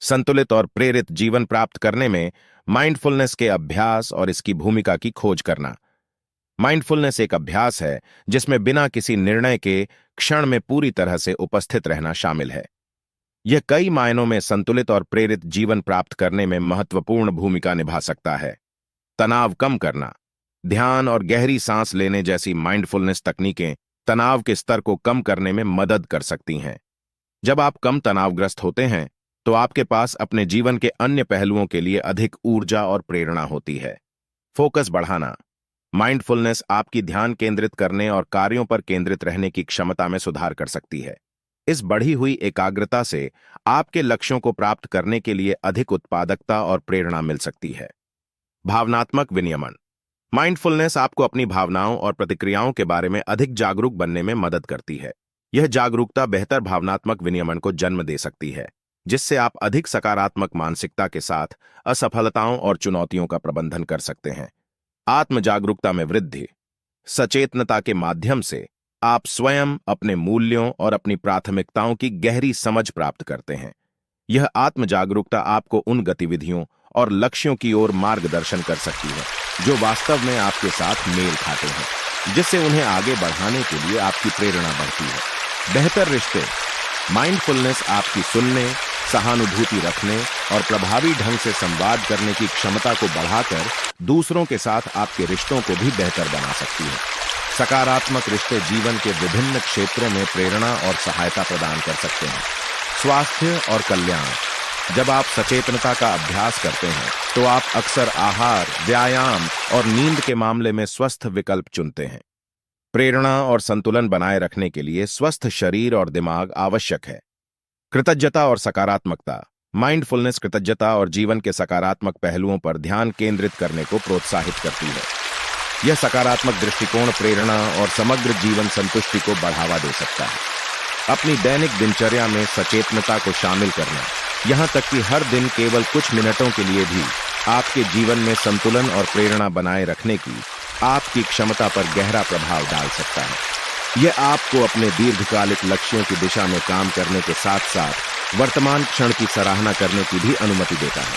संतुलित और प्रेरित जीवन प्राप्त करने में माइंडफुलनेस के अभ्यास और इसकी भूमिका की खोज करना। माइंडफुलनेस एक अभ्यास है जिसमें बिना किसी निर्णय के क्षण में पूरी तरह से उपस्थित रहना शामिल है। यह कई मायनों में संतुलित और प्रेरित जीवन प्राप्त करने में महत्वपूर्ण भूमिका निभा सकता है। तनाव कम करना। ध्यान और गहरी सांस लेने जैसी माइंडफुलनेस तकनीकें तनाव के स्तर को कम करने में मदद कर सकती हैं। जब आप कम तनावग्रस्त होते हैं, तो आपके पास अपने जीवन के अन्य पहलुओं के लिए अधिक ऊर्जा और प्रेरणा होती है। फोकस बढ़ाना। माइंडफुलनेस आपकी ध्यान केंद्रित करने और कार्यों पर केंद्रित रहने की क्षमता में सुधार कर सकती है। इस बढ़ी हुई एकाग्रता से आपके लक्ष्यों को प्राप्त करने के लिए अधिक उत्पादकता और प्रेरणा मिल सकती है। भावनात्मक विनियमन। माइंडफुलनेस आपको अपनी भावनाओं और प्रतिक्रियाओं के बारे में अधिक जागरूक बनने में मदद करती है। यह जागरूकता बेहतर भावनात्मक विनियमन को जन्म दे सकती है, जिससे आप अधिक सकारात्मक मानसिकता के साथ असफलताओं और चुनौतियों का प्रबंधन कर सकते हैं। आत्म जागरूकता में वृद्धि। सचेतनता के माध्यम से आप स्वयं अपने मूल्यों और अपनी प्राथमिकताओं की गहरी समझ प्राप्त करते हैं। यह आत्म जागरूकता आपको उन गतिविधियों और लक्ष्यों की ओर मार्गदर्शन कर सकती है जो वास्तव में आपके साथ मेल खाते हैं, जिससे उन्हें आगे बढ़ाने के लिए आपकी प्रेरणा बढ़ती है। बेहतर रिश्ते। माइंडफुलनेस आपकी सुनने, सहानुभूति रखने और प्रभावी ढंग से संवाद करने की क्षमता को बढ़ाकर दूसरों के साथ आपके रिश्तों को भी बेहतर बना सकती है। सकारात्मक रिश्ते जीवन के विभिन्न क्षेत्रों में प्रेरणा और सहायता प्रदान कर सकते हैं। स्वास्थ्य और कल्याण। जब आप सचेतनता का अभ्यास करते हैं, तो आप अक्सर आहार, व्यायाम और नींद के मामले में स्वस्थ विकल्प चुनते हैं। प्रेरणा और संतुलन बनाए रखने के लिए स्वस्थ शरीर और दिमाग आवश्यक है। कृतज्ञता और सकारात्मकता। माइंडफुलनेस कृतज्ञता और जीवन के सकारात्मक पहलुओं पर ध्यान केंद्रित करने को प्रोत्साहित करती है। यह सकारात्मक दृष्टिकोण प्रेरणा और समग्र जीवन संतुष्टि को बढ़ावा दे सकता है। अपनी दैनिक दिनचर्या में सचेतनता को शामिल करना, यहां तक कि हर दिन केवल कुछ मिनटों के लिए भी, आपके जीवन में संतुलन और प्रेरणा बनाए रखने की आपकी क्षमता पर गहरा प्रभाव डाल सकता है। यह आपको अपने दीर्घकालिक लक्ष्यों की दिशा में काम करने के साथ साथ वर्तमान क्षण की सराहना करने की भी अनुमति देता है।